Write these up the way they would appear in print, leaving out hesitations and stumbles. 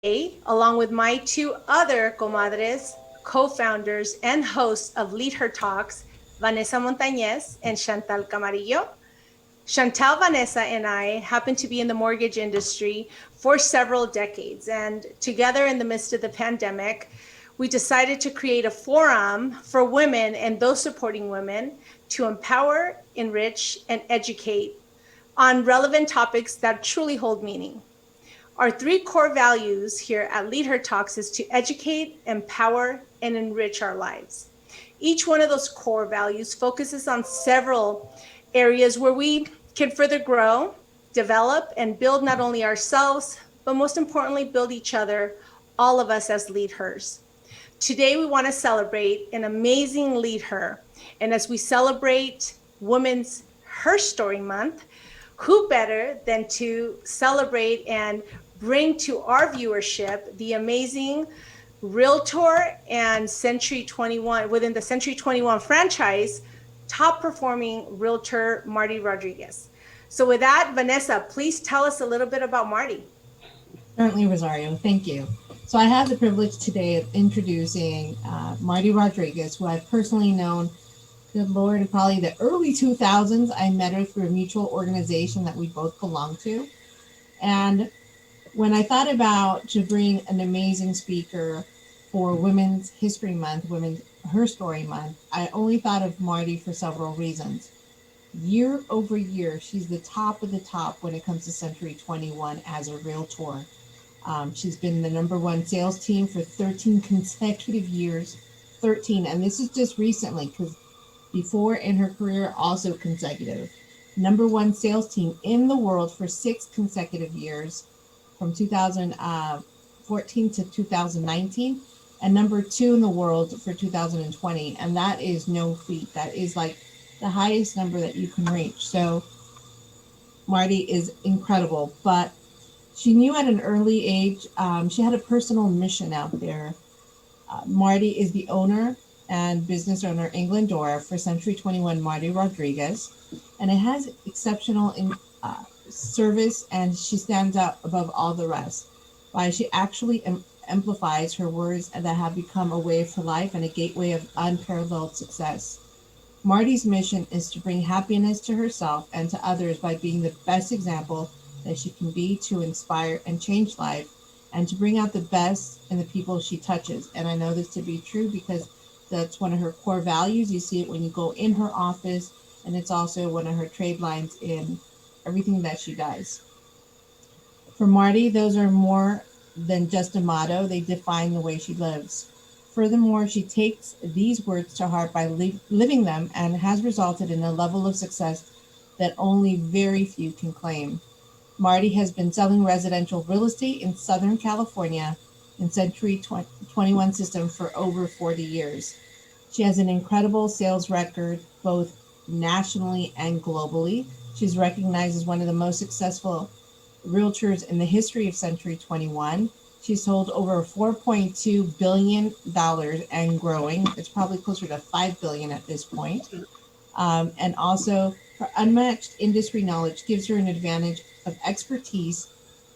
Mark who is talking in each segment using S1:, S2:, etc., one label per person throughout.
S1: today, along with my two other comadres, co-founders and hosts of LeadHER Talks, Vanessa Montañez and Chantal Camarillo. Chantal, Vanessa, and I happen to be in the mortgage industry for several decades. And together in the midst of the pandemic, we decided to create a forum for women and those supporting women to empower, enrich, and educate on relevant topics that truly hold meaning. Our three core values here at LeadHER Talks is to educate, empower, and enrich our lives. Each one of those core values focuses on several areas where we can further grow, develop, and build not only ourselves, but most importantly, build each other, all of us as LeadHERs. Today, we want to celebrate an amazing LeadHER. And as we celebrate Women's HERstory Month, who better than to celebrate and bring to our viewership the amazing realtor and Century 21, within the Century 21 franchise, top performing realtor Marty Rodriguez. So with that, Vanessa, please tell us a little bit about Marty.
S2: Certainly, Rosario. Thank you. So I have the privilege today of introducing Marty Rodriguez, who I've personally known, good Lord, in probably the early 2000s. I met her through a mutual organization that we both belong to. And when I thought about to bring an amazing speaker for Women's History Month, Women's HERstory Month, I only thought of Marty for several reasons. Year over year, she's the top of the top when it comes to Century 21 as a realtor. She's been the number one sales team for 13 consecutive years, 13, and this is just recently because before in her career, also consecutive. Number one sales team in the world for 6 consecutive years from 2014 to 2019, and number 2 in the world for 2020. And that is no feat. That is like the highest number that you can reach. So Marty is incredible, but she knew at an early age, she had a personal mission out there. Marty is the owner and business owner, England Door, for Century 21 Marty Rodriguez, and it has exceptional service, and she stands out above all the rest. Why she actually amplifies her words that have become a way for life and a gateway of unparalleled success. Marty's mission is to bring happiness to herself and to others by being the best example that she can be to inspire and change life, and to bring out the best in the people she touches. And I know this to be true because that's one of her core values. You see it when you go in her office, and it's also one of her trade lines in everything that she does. For Marty, those are more than just a motto, they define the way she lives. Furthermore, she takes these words to heart by living them, and has resulted in a level of success that only very few can claim. Marty has been selling residential real estate in Southern California in Century 21 system for over 40 years. She has an incredible sales record, both nationally and globally. She's recognized as one of the most successful realtors in the history of Century 21. She's sold over $4.2 billion and growing. It's probably closer to $5 billion at this point. And also, her unmatched industry knowledge gives her an advantage of expertise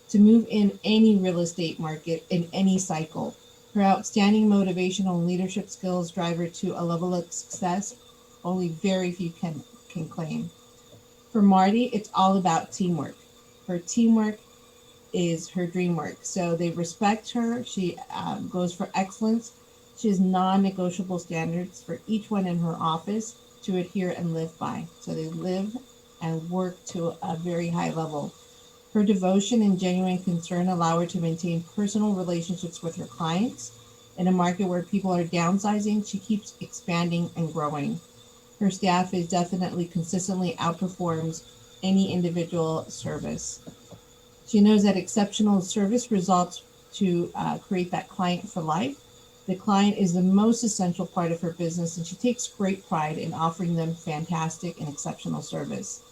S2: to move in any real estate market in any cycle. Her outstanding motivational and leadership skills drive her to a level of success only very few can claim. For Marty, it's all about teamwork. Her teamwork is her dream work. So they respect her. She goes for excellence. She has non-negotiable standards for each one in her office to adhere and live by. So they live and work to a very high level. Her devotion and genuine concern allow her to maintain personal relationships with her clients. In a market where people are downsizing, she keeps expanding and growing. Her staff is definitely consistently outperforms any individual service. She knows that exceptional service results to create that client for life. The client is the most essential part of her business, and she takes great pride in offering them fantastic and exceptional service.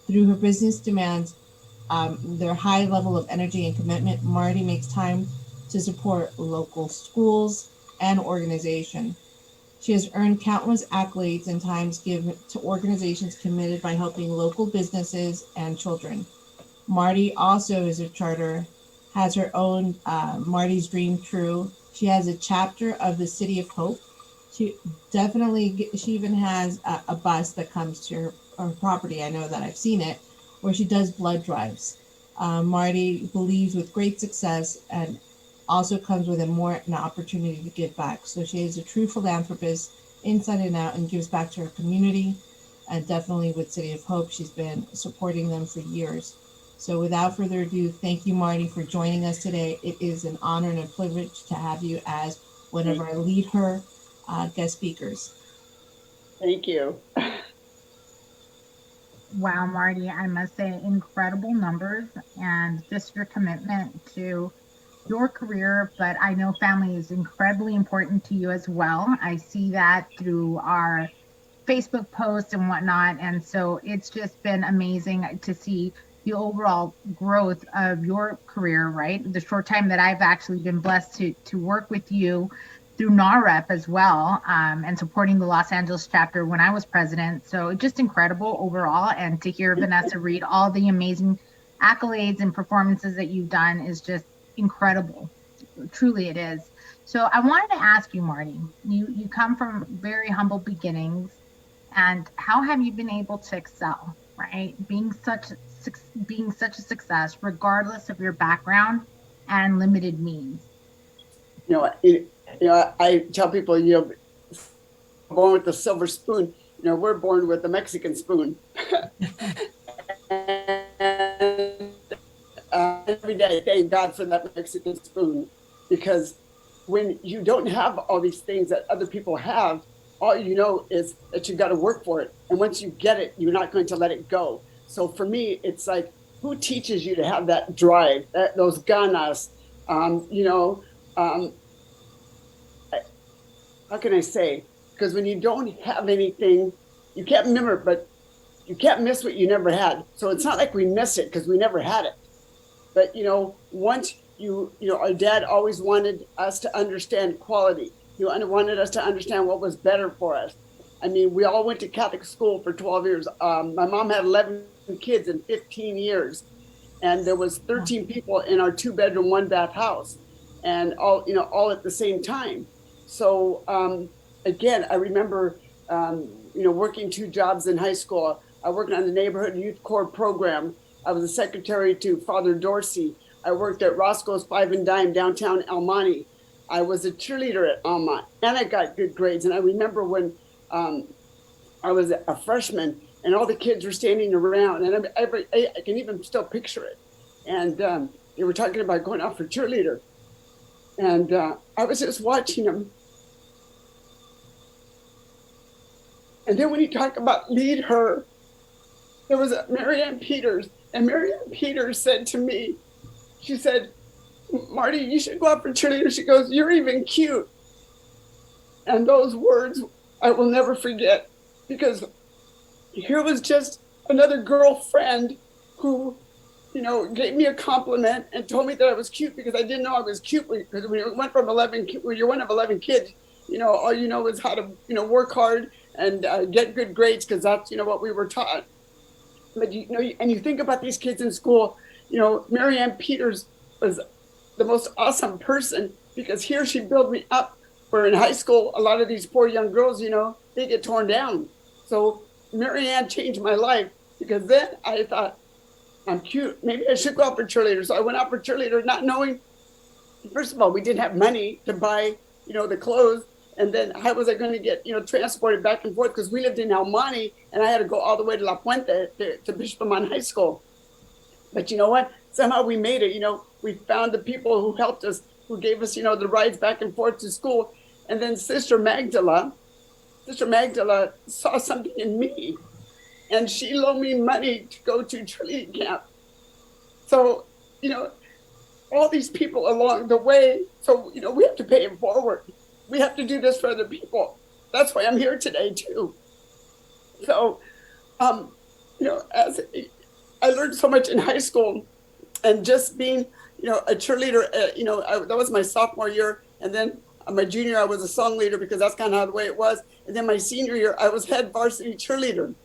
S2: Through her business demands, their high level of energy and commitment, Marty makes time to support local schools and organization. She has earned countless accolades and times given to organizations committed by helping local businesses and children. Marty also is a charter has her own Marty's Dream True. She has a chapter of the City of Hope. She she even has a bus that comes to her property. I know that I've seen it, where she does blood drives. Marty believes with great success and also comes with an opportunity to give back. So she is a true philanthropist inside and out and gives back to her community. And definitely with City of Hope, she's been supporting them for years. So without further ado, thank you, Marty, for joining us today. It is an honor and a privilege to have you as one of our LeadHER guest speakers.
S3: Thank you.
S4: Wow, Marty, I must say incredible numbers and just your commitment to your career, but I know family is incredibly important to you as well. I see that through our Facebook posts and whatnot. And so it's just been amazing to see the overall growth of your career, right? The short time that I've actually been blessed to work with you through NAREP as well, and supporting the Los Angeles chapter when I was president. So just incredible overall. And to hear Vanessa read all the amazing accolades and performances that you've done is just incredible. Truly it is. So I wanted to ask you, Marty, you come from very humble beginnings, and how have you been able to excel, right? Being such a success, regardless of your background and limited means.
S3: I tell people, born with the silver spoon. We're born with the Mexican spoon. And every day, thank God for that Mexican spoon, because when you don't have all these things that other people have, all you know is that you got to work for it. And once you get it, you're not going to let it go. So for me, it's like, who teaches you to have that drive, those ganas? How can I say? Because when you don't have anything, you can't remember, but you can't miss what you never had. So it's not like we miss it because we never had it. But, once our dad always wanted us to understand quality. He wanted us to understand what was better for us. I mean, we all went to Catholic school for 12 years. My mom had 11 kids in 15 years. And there was 13 people in our 2-bedroom, 1-bath house, and all at the same time. So again, I remember, working 2 jobs in high school. I worked on the neighborhood youth corps program. I was a secretary to Father Dorsey. I worked at Roscoe's 5 and Dime downtown El Monte. I was a cheerleader at Almont, and I got good grades. And I remember when I was a freshman, and all the kids were standing around, and I can even still picture it. And they were talking about going out for cheerleader. And I was just watching them. And then when you talk about LeadHER, there was Marianne Peters. And Marianne Peters said to me, she said, Marty, you should go out for cheerleader. She goes, you're even cute. And those words I will never forget, because here was just another girlfriend who, gave me a compliment and told me that I was cute, because I didn't know I was cute. Because when you went from 11, when you're one of 11 kids, all you know is how to, work hard and get good grades, because that's, what we were taught. But, and you think about these kids in school, Marianne Peters was the most awesome person, because here she built me up, where in high school, a lot of these poor young girls, they get torn down. So Marianne changed my life, because then I thought, I'm cute. Maybe I should go out for cheerleader. So I went out for cheerleader, not knowing, first of all, we didn't have money to buy, the clothes. And then how was I going to get, transported back and forth? Because we lived in El Monte, and I had to go all the way to La Puente to Bishop Amon High School. But you know what? Somehow we made it. We found the people who helped us, who gave us, the rides back and forth to school. And then Sister Magdala saw something in me, and she loaned me money to go to cheerleading camp. So, all these people along the way. So, we have to pay it forward. We have to do this for other people. That's why I'm here today too. So, as I learned so much in high school, and just being, a cheerleader, that was my sophomore year. And then my junior year, I was a song leader, because that's kind of how the way it was. And then my senior year, I was head varsity cheerleader.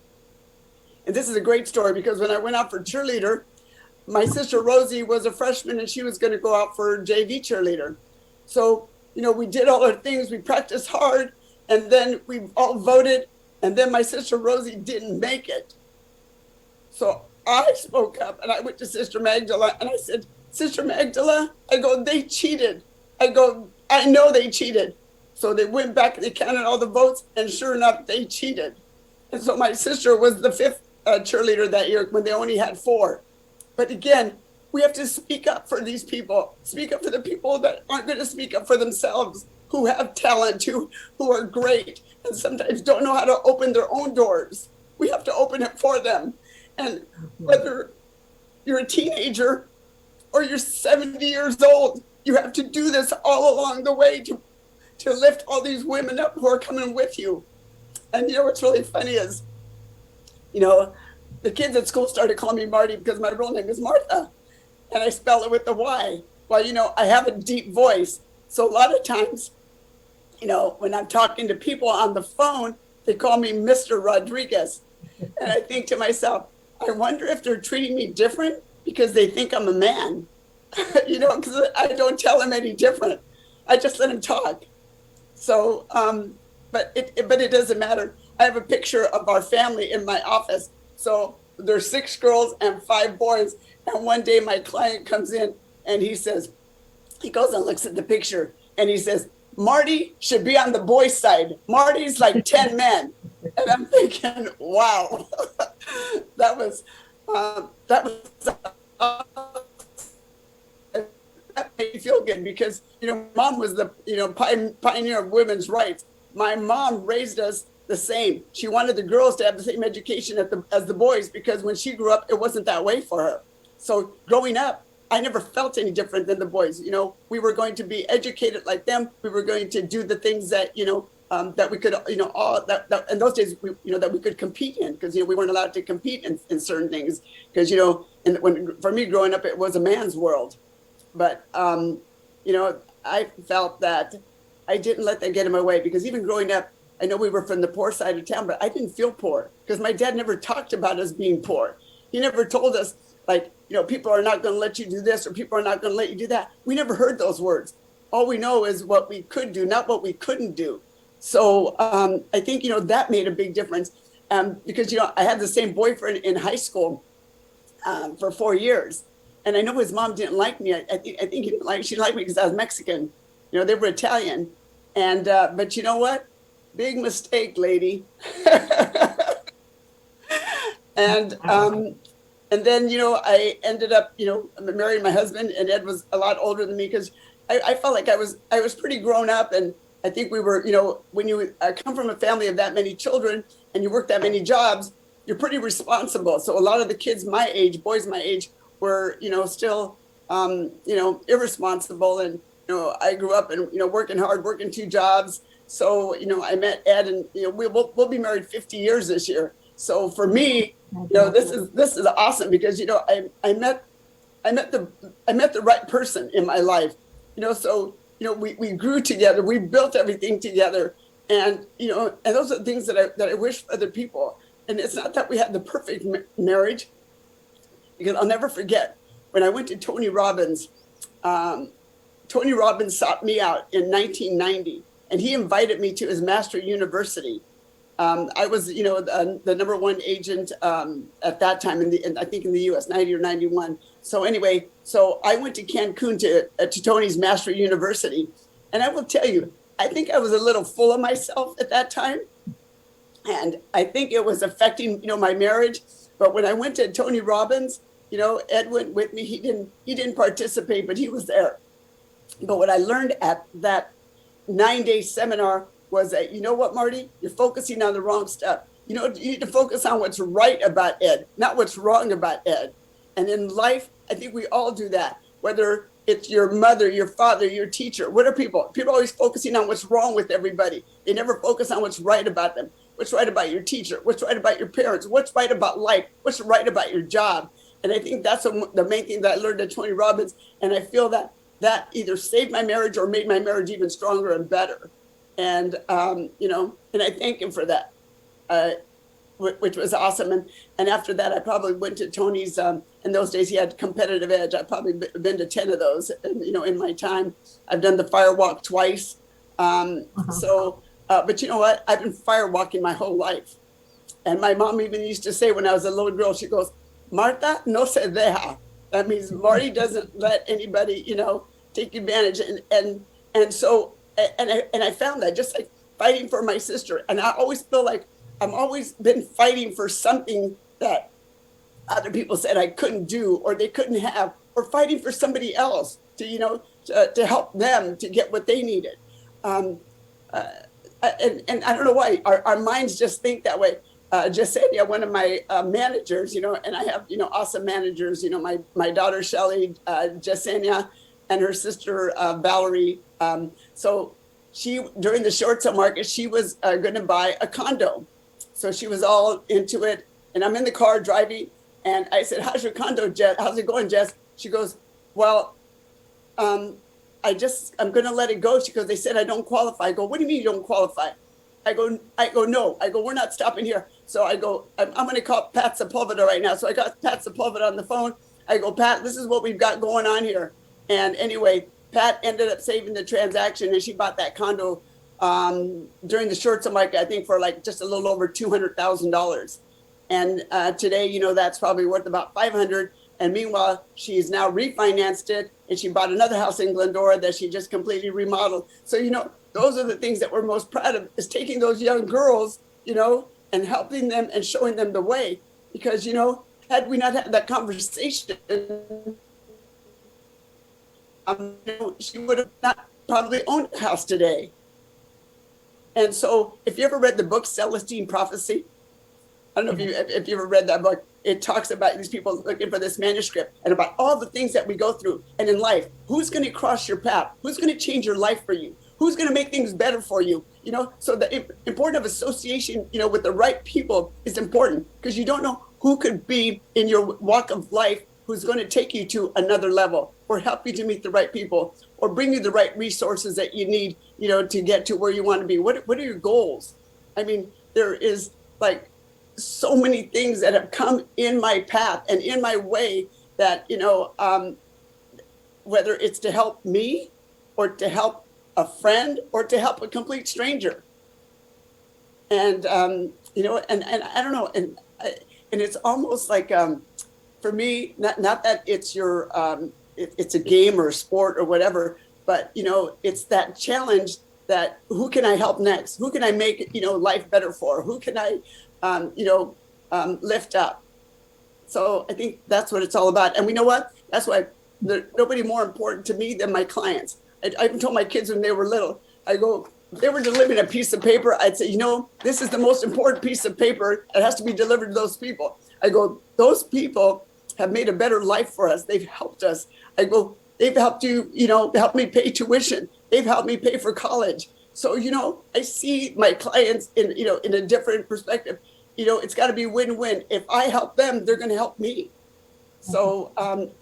S3: And this is a great story, because when I went out for cheerleader, my sister Rosie was a freshman and she was going to go out for JV cheerleader. So, we did all our things, we practiced hard, and then we all voted, and then my sister Rosie didn't make it. So I spoke up and I went to Sister Magdala and I said, Sister Magdala, I go, they cheated. I go, I know they cheated. So they went back and they counted all the votes, and sure enough, they cheated. And so my sister was the fifth cheerleader that year when they only had 4. But again, we have to speak up for these people, speak up for the people that aren't going to speak up for themselves, who have talent, who are great, and sometimes don't know how to open their own doors. We have to open it for them. And whether you're a teenager or you're 70 years old, you have to do this all along the way to lift all these women up who are coming with you. And what's really funny is, the kids at school started calling me Marty because my real name is Martha, and I spell it with the Y. Well, I have a deep voice. So a lot of times, when I'm talking to people on the phone, they call me Mr. Rodriguez. And I think to myself, I wonder if they're treating me different because they think I'm a man, because I don't tell them any different. I just let them talk. So, but it doesn't matter. I have a picture of our family in my office. So there's 6 girls and 5 boys. And one day my client comes in and he goes and looks at the picture and he says, Marty should be on the boys' side. Marty's like 10 men. And I'm thinking, wow, that made me feel good because, Mom was the, pioneer of women's rights. My mom raised us the same. She wanted the girls to have the same education as the boys because when she grew up, it wasn't that way for her. So growing up, I never felt any different than the boys. We were going to be educated like them. We were going to do the things that, that we could, all that in those days, that we could compete in because, we weren't allowed to compete in certain things because, for me growing up, it was a man's world. But, I felt that I didn't let that get in my way because even growing up, I know we were from the poor side of town, but I didn't feel poor because my dad never talked about us being poor. He never told us people are not going to let you do this or people are not going to let you do that. We never heard those words. All we know is what we could do, not what we couldn't do. So I think, that made a big difference because, I had the same boyfriend in high school for 4 years. And I know his mom didn't like me. I think she didn't like me because I was Mexican. They were Italian. And, but you know what? Big mistake, lady. And then, I ended up, marrying my husband, and Ed was a lot older than me because I felt like I was pretty grown up. And I think we were, when you come from a family of that many children and you work that many jobs, you're pretty responsible. So a lot of the kids my age, boys my age, were, still, irresponsible. And, I grew up and, working hard, working 2 jobs. So, I met Ed and, we'll be married 50 years this year. So for me, this is awesome because, I met the right person in my life, so, we grew together, we built everything together. And, and those are the things that I wish for other people. And it's not that we had the perfect marriage, because I'll never forget when I went to Tony Robbins. Tony Robbins sought me out in 1990, and he invited me to his master university. I was, the #1 agent at that time I think in the U.S., 90 or 91. So anyway, so I went to Cancun to Tony's master university, and I will tell you, I think I was a little full of myself at that time, and I think it was affecting, my marriage. But when I went to Tony Robbins, Ed went with me. He didn't participate, but he was there. But what I learned at that 9-day seminar was that, you know what, Marty, you're focusing on the wrong stuff. You need to focus on what's right about Ed, not what's wrong about Ed. And in life, I think we all do that, whether it's your mother, your father, your teacher. What are people? People are always focusing on what's wrong with everybody. They never focus on what's right about them. What's right about your teacher? What's right about your parents? What's right about life? What's right about your job? And I think that's the main thing that I learned at Tony Robbins. And I feel that either saved my marriage or made my marriage even stronger and better. And, and I thank him for that. which was awesome. And after that, I probably went to Tony's. In those days, he had Competitive Edge. I've probably been to 10 of those, in my time. I've done the fire walk twice. But you know what? I've been fire walking my whole life. And my mom even used to say when I was a little girl, she goes, Marta no se deja. That means Marty doesn't let anybody, take advantage. And so I found that just like fighting for my sister. And I always feel like I've always been fighting for something that other people said I couldn't do or they couldn't have, or fighting for somebody else to help them to get what they needed. And I don't know why our minds just think that way. Jasenia, one of my managers, and I have, awesome managers, my daughter, Shelly, Jasenia, and her sister, Valerie. So during the short sale market, she was going to buy a condo. So she was all into it. And I'm in the car driving. And I said, how's your condo, Jess? How's it going, Jess? She goes, well, I'm going to let it go. She goes, they said I don't qualify. I go, what do you mean you don't qualify? I go, no. I go, we're not stopping here. So I go, I'm going to call Pat Sepulveda right now. So I got Pat Sepulveda on the phone. I go, Pat, this is what we've got going on here. And anyway, Pat ended up saving the transaction, and she bought that condo during the short sale market, I think for like just a little over $200,000. And today, that's probably worth about $500,000. And meanwhile, she's now refinanced it, and she bought another house in Glendora that she just completely remodeled. So, those are the things that we're most proud of, is taking those young girls, and helping them and showing them the way. Because, had we not had that conversation, she would have not probably owned a house today. And so if you ever read the book Celestine Prophecy, I don't know if you ever read that book. It talks about these people looking for this manuscript and about all the things that we go through. And in life, who's going to cross your path? Who's going to change your life for you? Who's going to make things better for you? So the importance of association, with the right people is important, because you don't know who could be in your walk of life who's going to take you to another level, or help you to meet the right people, or bring you the right resources that you need, to get to where you want to be. What are your goals? I mean, there is like so many things that have come in my path and in my way that, whether it's to help me or to help a friend or to help a complete stranger. And, and I don't know. And it's almost like, for me, not that it's it's a game or a sport or whatever, but, it's that challenge that who can I help next? Who can I make, life better for? Who can I, lift up? So I think that's what it's all about. And we know what? That's why there's nobody more important to me than my clients. I even told my kids when they were little, I go, if they were delivering a piece of paper, I'd say, this is the most important piece of paper. It has to be delivered to those people. I go, those people have made a better life for us. They've helped us. I go, they've helped you, helped me pay tuition. They've helped me pay for college. So, I see my clients in a different perspective. It's got to be win-win. If I help them, they're going to help me. So,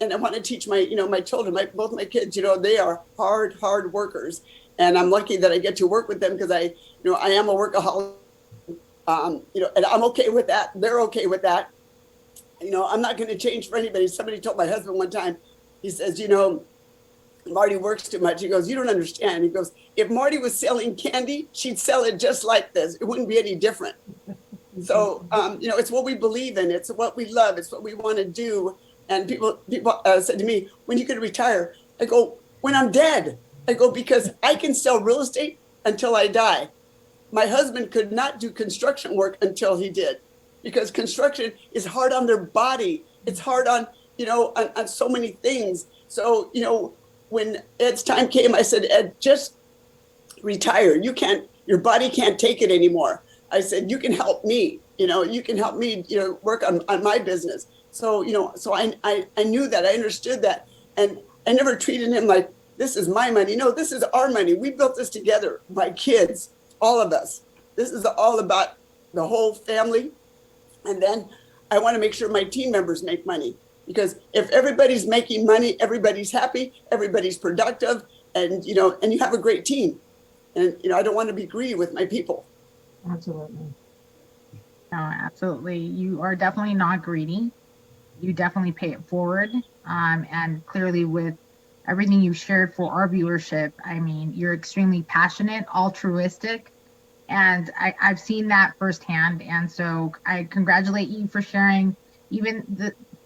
S3: and I want to teach my, my children, both my kids, they are hard workers. And I'm lucky that I get to work with them, because I am a workaholic, and I'm okay with that. They're okay with that. I'm not going to change for anybody. Somebody told my husband one time, he says, Marty works too much. He goes, you don't understand. He goes, if Marty was selling candy, she'd sell it just like this. It wouldn't be any different. So, it's what we believe in. It's what we love. It's what we want to do. And people said to me, when you could retire? I go, when I'm dead. I go, because I can sell real estate until I die. My husband could not do construction work until he did, because construction is hard on their body. It's hard on, on so many things. So, when Ed's time came, I said, Ed, just retire. Your body can't take it anymore. I said, you can help me, you can help me, work on my business. So, so I knew that, I understood that. And I never treated him like, this is my money. No, this is our money. We built this together, my kids, all of us. This is all about the whole family. And then I want to make sure my team members make money, because if everybody's making money, everybody's happy, everybody's productive, and, and you have a great team. And, I don't want to be greedy with my people.
S2: Absolutely.
S4: No, absolutely. You are definitely not greedy. You definitely pay it forward. And clearly, with everything you shared for our viewership, I mean, you're extremely passionate, altruistic, and I've seen that firsthand. And so I congratulate you for sharing even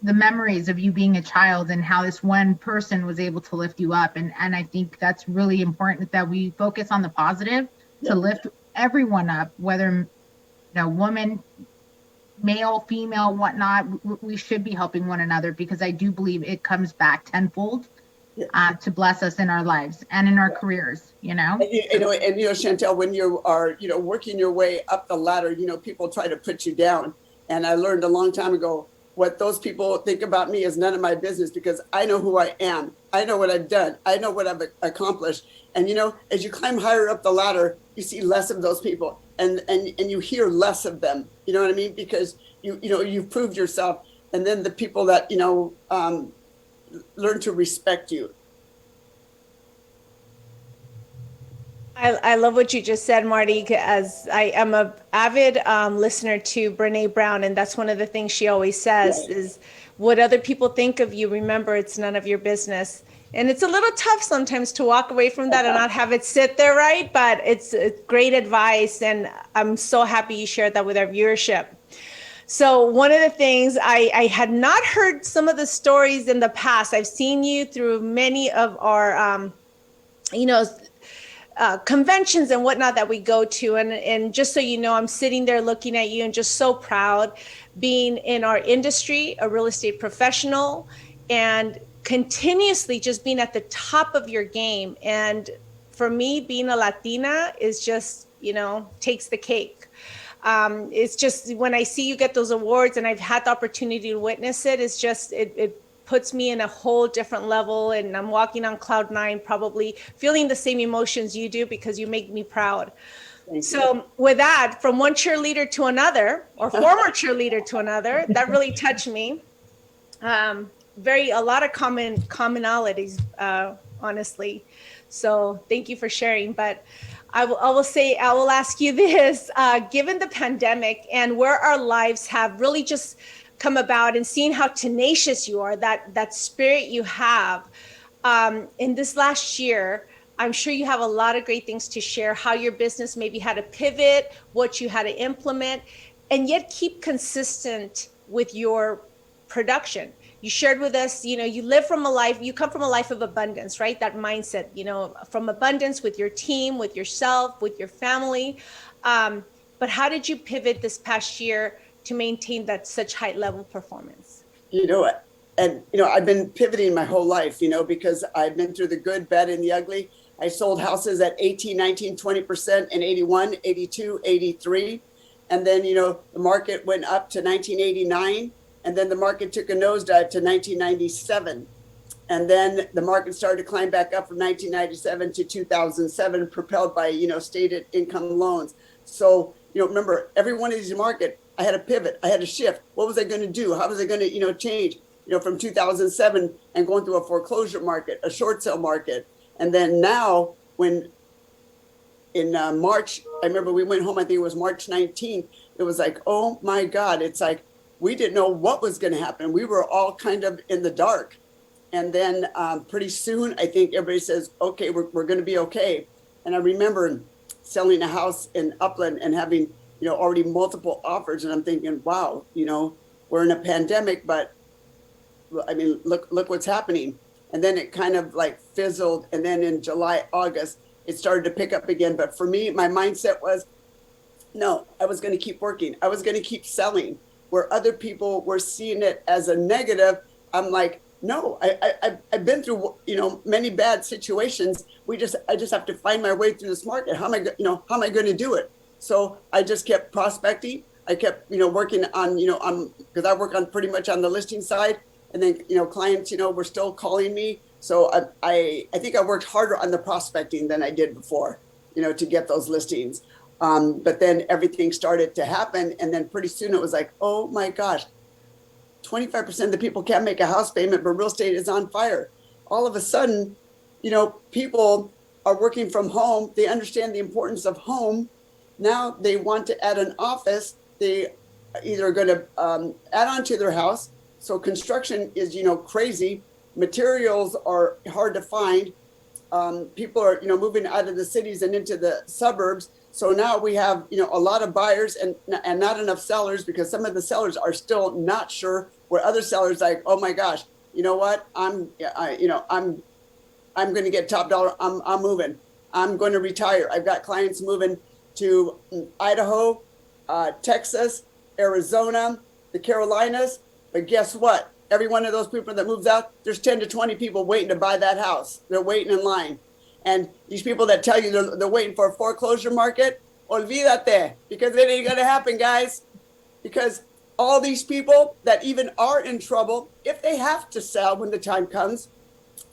S4: the memories of you being a child and how this one person was able to lift you up. And I think that's really important that we focus on the positive to lift everyone up, whether woman, male, female, whatnot. We should be helping one another because I do believe it comes back tenfold to bless us in our lives and in our careers,
S3: Chantel, when you are, working your way up the ladder, people try to put you down. And I learned a long time ago, what those people think about me is none of my business because I know who I am. I know what I've done. I know what I've accomplished. And, as you climb higher up the ladder, you see less of those people and you hear less of them. You know what I mean? Because, you've proved yourself. And then the people that, learn to respect you.
S1: I love what you just said, Marty, as I am a avid listener to Brene Brown, and that's one of the things she always says is what other people think of you, remember, it's none of your business. And it's a little tough sometimes to walk away from that and not have it sit there, right? But it's great advice, and I'm so happy you shared that with our viewership. So one of the things I had not heard some of the stories in the past. I've seen you through many of our, conventions and whatnot that we go to. And just so you know, I'm sitting there looking at you and just so proud being in our industry, a real estate professional, and continuously just being at the top of your game. And for me, being a Latina is just, takes the cake. It's just when I see you get those awards and I've had the opportunity to witness it, it's just, it puts me in a whole different level, and I'm walking on cloud nine, probably feeling the same emotions you do because you make me proud. So with that, from one cheerleader to another, or former cheerleader to another, that really touched me. A lot of commonalities, honestly. So thank you for sharing. But I will ask you this, given the pandemic and where our lives have really just come about and seeing how tenacious you are, that spirit you have, in this last year, I'm sure you have a lot of great things to share, how your business maybe had to pivot, what you had to implement, and yet keep consistent with your production. You shared with us, you come from a life of abundance, right? That mindset, from abundance with your team, with yourself, with your family. But how did you pivot this past year to maintain that such high level performance?
S3: I've been pivoting my whole life, because I've been through the good, bad, and the ugly. I sold houses at 18, 19, 20% in 81, 82, 83. And then, the market went up to 1989. And then the market took a nosedive to 1997. And then the market started to climb back up from 1997 to 2007, propelled by, stated income loans. So, remember, every one of these markets, I had to pivot. I had to shift. What was I going to do? How was I going to, change, from 2007 and going through a foreclosure market, a short sale market. And then now when in March, I remember we went home, I think it was March 19th. It was like, oh my God, it's like, we didn't know what was going to happen. We were all kind of in the dark. And then pretty soon, I think everybody says, okay, we're going to be okay. And I remember selling a house in Upland and having, already multiple offers. And I'm thinking, wow, we're in a pandemic, but I mean, look what's happening. And then it kind of like fizzled. And then in July, August, it started to pick up again. But for me, my mindset was, no, I was going to keep working. I was going to keep selling. Where other people were seeing it as a negative, I'm like, no, I've been through, many bad situations. I just have to find my way through this market. How am I going to do it? So I just kept prospecting. I kept, working on, because I work on pretty much on the listing side, and then, clients, were still calling me. So I think I worked harder on the prospecting than I did before, to get those listings. But then everything started to happen. And then pretty soon it was like, oh my gosh, 25% of the people can't make a house payment, but real estate is on fire. All of a sudden, people are working from home. They understand the importance of home. Now they want to add an office. They either going to add on to their house. So construction is, crazy. Materials are hard to find. People are, moving out of the cities and into the suburbs. So now we have, a lot of buyers and not enough sellers, because some of the sellers are still not sure, where other sellers like, oh my gosh, you know what? I'm going to get top dollar. I'm moving. I'm going to retire. I've got clients moving to Idaho, Texas, Arizona, the Carolinas. But guess what? Every one of those people that moves out, there's 10 to 20 people waiting to buy that house. They're waiting in line. And these people that tell you they're waiting for a foreclosure market, olvídate, because it ain't going to happen, guys. Because all these people that even are in trouble, if they have to sell when the time comes,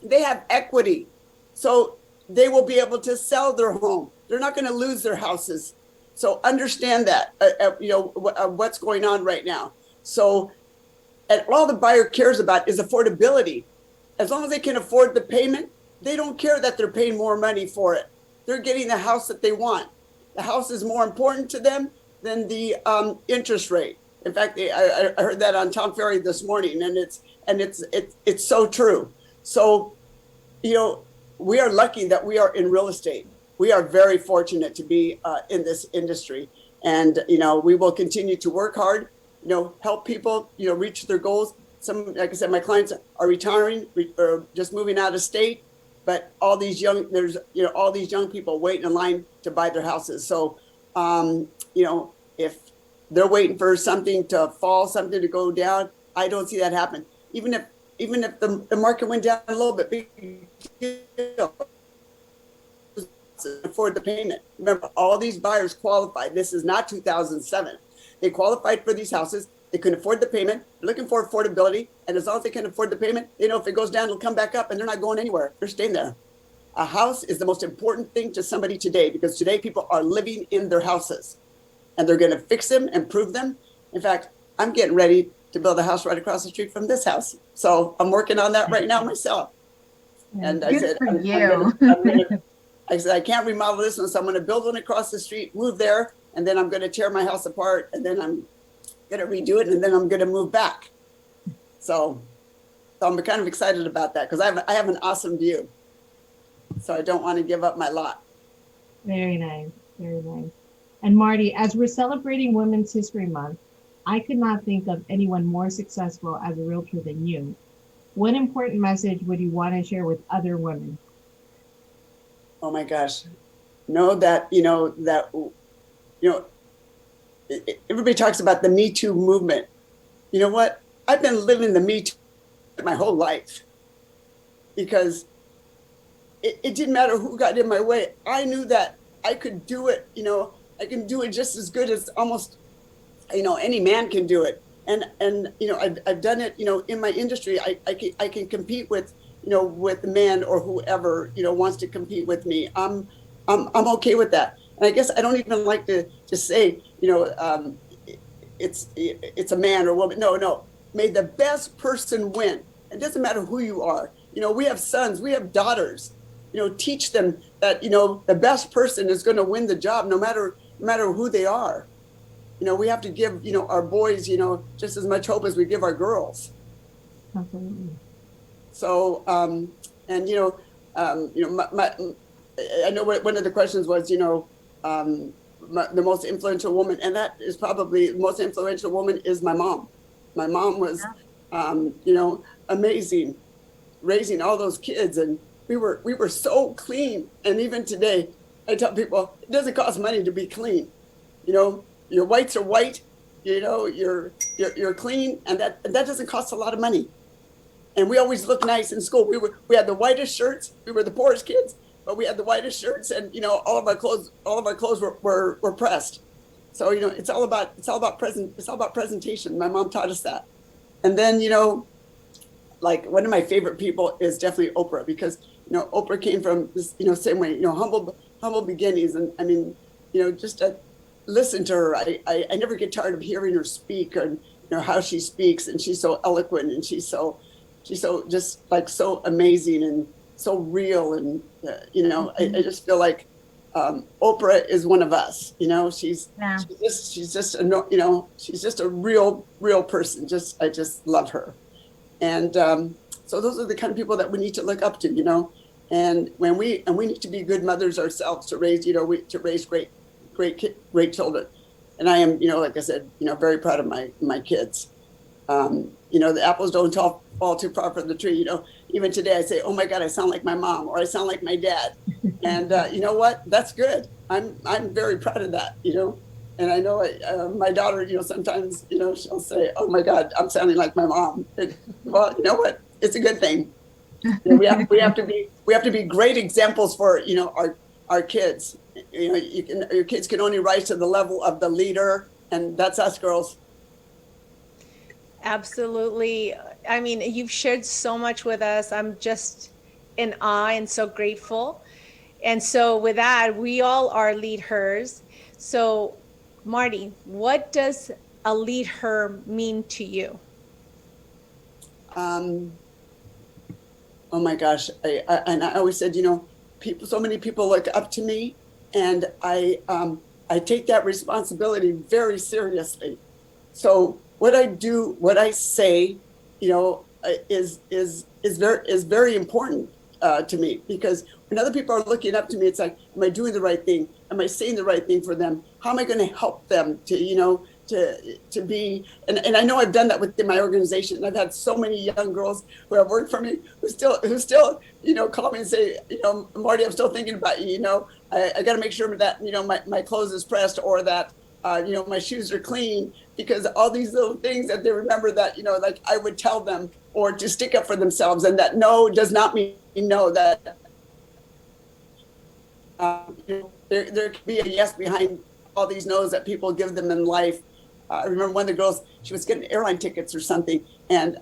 S3: they have equity. So they will be able to sell their home. They're not going to lose their houses. So understand that, what's going on right now. So, and all the buyer cares about is affordability. As long as they can afford the payment, they don't care that they're paying more money for it. They're getting the house that they want. The house is more important to them than the interest rate. In fact, I heard that on Tom Ferry this morning, and it's so true. So, we are lucky that we are in real estate. We are very fortunate to be in this industry, and we will continue to work hard. Help people reach their goals. Some, like I said, my clients are retiring or just moving out of state, but all these young people waiting in line to buy their houses. So, if they're waiting for something to fall, something to go down, I don't see that happen. Even if the market went down a little bit, big deal. Afford the payment. Remember, all these buyers qualified. This is not 2007. They qualified for these houses. They couldn't afford the payment. They're looking for affordability. And as long as they can afford the payment, they know if it goes down, it'll come back up, and they're not going anywhere. They're staying there. A house is the most important thing to somebody today, because today people are living in their houses, and they're going to fix them, improve them. In fact, I'm getting ready to build a house right across the street from this house. So I'm working on that right now myself. And I said, I said, I can't remodel this one, so I'm going to build one across the street, move there, and then I'm going to tear my house apart, and then I'm going to redo it, and then I'm going to move back. So I'm kind of excited about that, because I have an awesome view. So I don't want to give up my lot.
S2: Very nice. Very nice. And Marty, as we're celebrating Women's History Month, I could not think of anyone more successful as a realtor than you. What important message would you want to share with other women?
S3: Oh my gosh. Know that, everybody talks about the Me Too movement. You know what? I've been living the Me Too my whole life, because it didn't matter who got in my way. I knew that I could do it. I can do it just as good as almost, any man can do it. And I've done it, in my industry. I can compete with, with the man or whoever, wants to compete with me. I'm okay with that. And I guess I don't even like to just say, it's a man or woman. No. May the best person win. It doesn't matter who you are. We have sons, we have daughters. Teach them that, the best person is going to win the job, no matter who they are. We have to give, our boys, just as much hope as we give our girls.
S2: Absolutely.
S3: So, I know one of the questions was, the most influential woman, and that is probably the most influential woman is my mom. My mom was, amazing, raising all those kids, and we were so clean. And even today, I tell people it doesn't cost money to be clean. Your whites are white. You're clean, and that doesn't cost a lot of money. And we always look nice in school. We had the whitest shirts. We were the poorest kids, but we had the whitest shirts, and all of our clothes were pressed. So it's all about presentation. My mom taught us that. And then like one of my favorite people is definitely Oprah, because Oprah came from this same way, humble beginnings. And I mean, just to listen to her, I never get tired of hearing her speak, and how she speaks, and she's so eloquent, and she's so just like so amazing and so real. And I just feel like Oprah is one of us. You know, she's
S4: Yeah.
S3: she's just a, you know, she's just a real person. I just love her. And so those are the kind of people that we need to look up to, you know. And we need to be good mothers ourselves to raise, you know, to raise great children. And I am, you know, like I said, you know, very proud of my kids. You know, the apples don't fall too far from the tree. You know, even today I say, oh my God, I sound like my mom, or I sound like my dad. And you know what? That's good. I'm very proud of that, you know. And I know my daughter, you know, sometimes, you know, she'll say, oh my God, I'm sounding like my mom. Well, you know what? It's a good thing. You know, we have to be great examples for, you know, our kids. You know, your kids can only rise to the level of the leader, and that's us girls.
S1: Absolutely. I mean, you've shared so much with us. I'm just in awe and so grateful. And so with that, we all are LeadHERs. So Marty, what does a LeadHER mean to you?
S3: Oh my gosh. I always said, you know, so many people look up to me, and I take that responsibility very seriously. So what I do, what I say, you know, is very important to me, because when other people are looking up to me, it's like, am I doing the right thing? Am I saying the right thing for them? How am I going to help them to, you know, to be, and I know I've done that within my organization. I've had so many young girls who have worked for me who still, you know, call me and say, you know, Marty, I'm still thinking about you. You know, I got to make sure that, you know, my clothes is pressed, or that, you know, my shoes are clean, because all these little things that they remember that, you know, like I would tell them, or to stick up for themselves, and that no does not mean no, that you know, there could be a yes behind all these no's that people give them in life. I remember one of the girls, she was getting airline tickets or something, and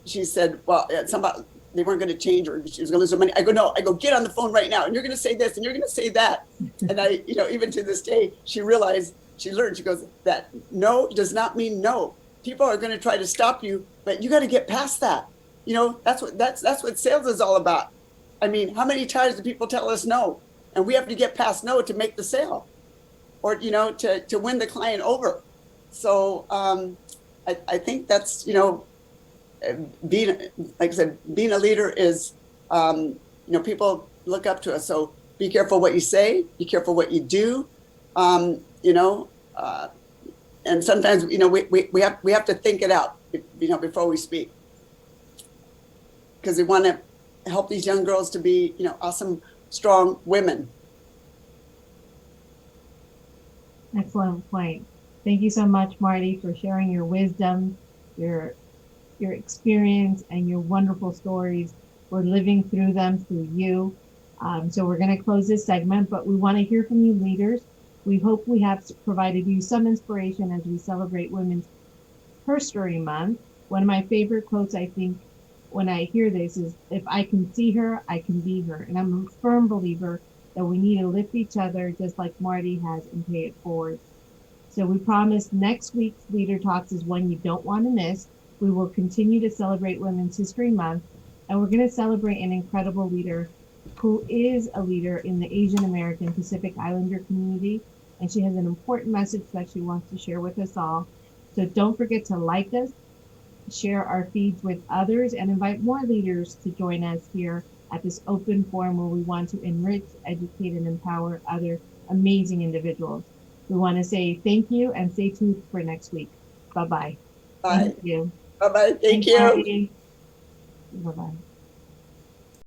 S3: she said, well, somebody, they weren't going to change, or she was going to lose her money. I go, no, get on the phone right now, and you're going to say this, and you're going to say that. And I, you know, even to this day, she learned, she goes, that no does not mean no. People are going to try to stop you, but you got to get past that. You know, that's what sales is all about. I mean, how many times do people tell us no? And we have to get past no to make the sale, or, you know, to win the client over. So I think that's, you know, being, like I said, being a leader is, you know, people look up to us. So be careful what you say, be careful what you do, you know, and sometimes, you know, we have to think it out, you know, before we speak, because we want to help these young girls to be, you know, awesome, strong women.
S2: Excellent point. Thank you so much, Marty, for sharing your wisdom, your experience, and your wonderful stories. We're living through them through you. So we're going to close this segment, but we want to hear from you, leaders. We hope we have provided you some inspiration as we celebrate Women's HERstory Month. One of my favorite quotes, I think, when I hear this is, if I can see her, I can be her. And I'm a firm believer that we need to lift each other just like Marty has and pay it forward. So we promise next week's Leader Talks is one you don't want to miss. We will continue to celebrate Women's History Month, and we're going to celebrate an incredible leader who is a leader in the Asian American Pacific Islander community, and she has an important message that she wants to share with us all. So don't forget to like us, share our feeds with others, and invite more leaders to join us here at this open forum where we want to enrich, educate, and empower other amazing individuals. We want to say thank you and stay tuned for next week. Bye-bye.
S3: Bye.
S2: Thank you.
S3: Bye-bye. Thank you.
S2: Bye-bye.